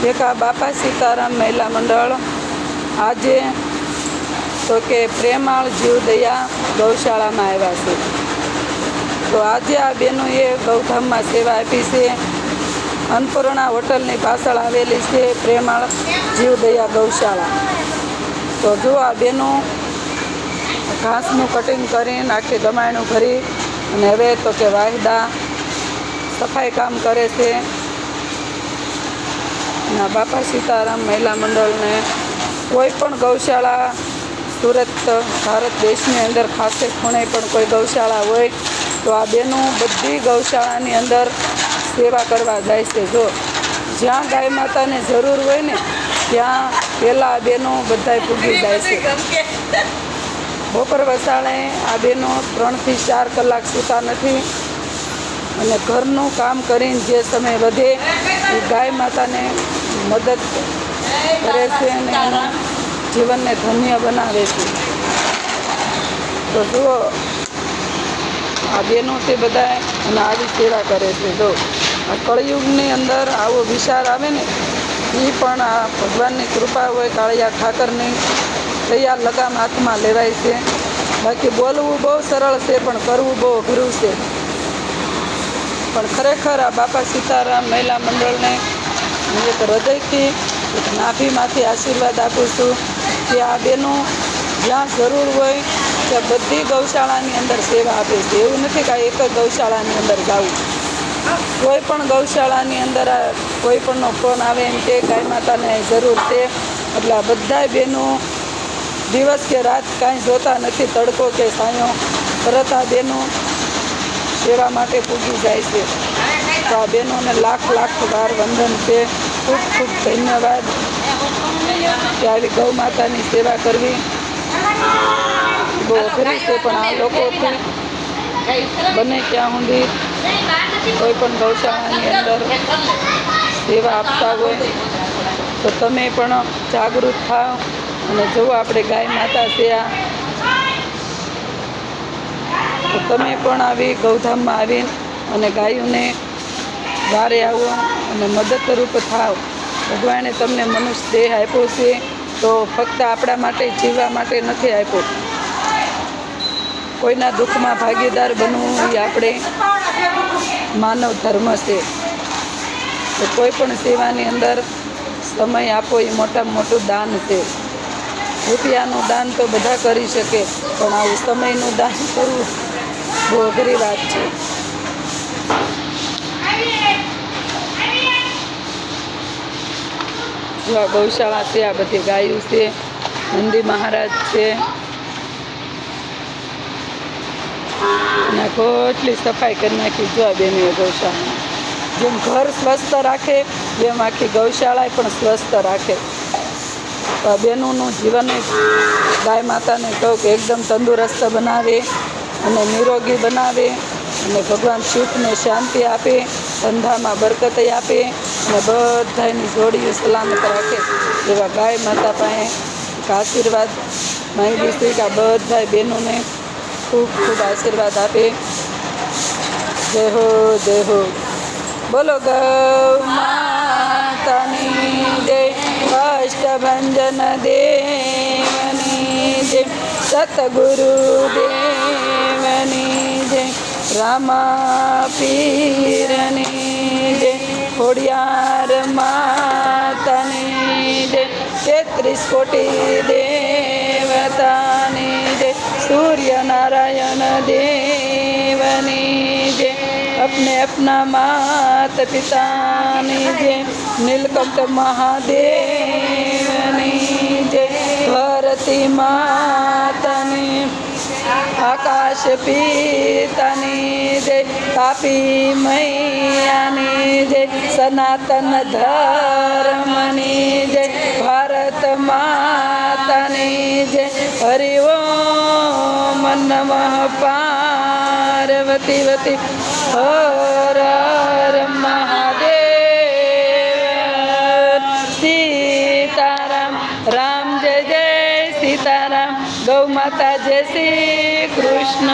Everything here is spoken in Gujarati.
એક આ બાપા સીતારામ મહિલા મંડળ આજે તો કે પ્રેમાળ જીવદયા ગૌશાળામાં આવ્યા છે. તો આજે આ બહેનોએ ગૌધામમાં સેવા આપી છે. અન્નપૂર્ણા હોટલની પાછળ આવેલી છે પ્રેમાળ જીવદયા ગૌશાળા. તો જો આ બહેનો ઘાસનું કટિંગ કરીને આખી ગમાયણું ભરી અને હવે તો કે વાહિદા સફાઈ કામ કરે છે. અને બાપા સીતારામ મહિલા મંડળને કોઈ પણ ગૌશાળા સુરત ભારત દેશની અંદર ખાસે ખૂણે પણ કોઈ ગૌશાળા હોય તો આ બહેનો બધી ગૌશાળાની અંદર સેવા કરવા જાય છે. જો જ્યાં ગાય માતાને જરૂર હોય ને ત્યાં પહેલાં આ બહેનો બધાય પૂગી જાય છે. બપોર વસાળે આ બહેનો 3 થી 4 કલાક સૂતા નથી અને ઘરનું કામ કરીને જે સમય વધે એ ગાય માતાને મદદ કરે છે અને એના જીવનને ધન્ય બનાવે છે. તો જુઓ આ બહેનો તે બધા અને આવી સેવા કરે છે. જો આ કળિયુગની અંદર આવો વિચાર આવે ને એ પણ આ ભગવાનની કૃપા હોય. કાળિયા ઠાકરની તૈયાર લગામ હાથમાં લેવાય છે. બાકી બોલવું બહુ સરળ છે પણ કરવું બહુ અઘરું છે. પણ ખરેખર આ બાપા સીતારામ મહિલા મંડળને હું એક હૃદયથી એક નાભીમાંથી આશીર્વાદ આપું છું કે આ બહેનો જ્યાં જરૂર હોય ત્યાં બધી ગૌશાળાની અંદર સેવા આપે છે. એવું નથી કે આ એક જ ગૌશાળાની અંદર જવું. કોઈ પણ ગૌશાળાની અંદર કોઈ પણનો ફોન આવે એમ કે ગાય માતાને જરૂર છે એટલે આ બધાય બહેનો દિવસ કે રાત કાંઈ જોતા નથી, તડકો કે સાયો, તરત આ બહેનો સેવા માટે પૂગી જાય છે. તો આ બહેનોને લાખ લાખ વાર વંદન છે. ખૂબ ખૂબ ધન્યવાદ કે આવી ગૌ માતાની સેવા કરવી બહુ અઘરી છે. પણ આ લોકોથી બને ત્યાં સુધી કોઈ પણ ગૌશાળાની અંદર સેવા આપતા હોય તો તમે પણ જાગૃત થાવ અને જો આપણે ગાય માતા છે આ તો તમે પણ આવી ગૌધામમાં આવીને અને ગાયોને વારે આવો અને મદદરૂપ થાવ. ભગવાને તમને મનુષ્ય દેહ આપ્યો છે તો ફક્ત આપણા માટે જીવવા માટે નથી આપ્યો. કોઈના દુઃખમાં ભાગીદાર બનવું એ આપણે માનવ ધર્મ છે. તો કોઈ પણ સેવાની અંદર સમય આપો એ મોટામાં મોટું દાન છે. રૂપિયાનું દાન તો બધા કરી શકે પણ આવું સમયનું દાન કરવું બહુ અઘરી વાત છે. જો આ ગૌશાળા છે, આ બધી ગાયો છે, નંદી મહારાજ છે અને કેટલી સફાઈ કરી નાખી. જો આ બેનીએ ગૌશાળા જેમ ઘર સ્વસ્થ રાખે એમ આખી ગૌશાળા પણ સ્વસ્થ રાખે. તો આ બહેનોનું જીવન ગાય માતાને કહું કે એકદમ તંદુરસ્ત બનાવે અને નિરોગી બનાવે અને ભગવાન સુખને શાંતિ આપે, ધંધામાં બરકત આપે અને બધાની જોડીઓ સલામત રાખે. એવા ગાય માતા પાસે આશીર્વાદ માંગી છે કે આ બધા બહેનોને ખૂબ ખૂબ આશીર્વાદ આપે. જય હો જય હો. બોલો ગૌ માતાની જય, અષ્ટભંજન દેવની જય, સતગુરુ દેવની જય, રામા પીરની જય, ખોડિયાર માતાની જય, 33 કોટી દેવતાની જય, સૂર્યનારાયણ દેવની જય, अपने अपना मात पिताની જય, નીલકંઠ મહાદેવની જય, ધરતી માતાની, આકાશ પિતાની જય, તાપી મૈયાની જય, સનાતન ધર્મની જય, ભારત માતાની જય, હરિ ઓમ નમઃ પાર્વતી વતી હર હર મહાદેવ. સીતારામ રામ જય જય સીતારામ. ગૌ માતા જય શ્રી કૃષ્ણ.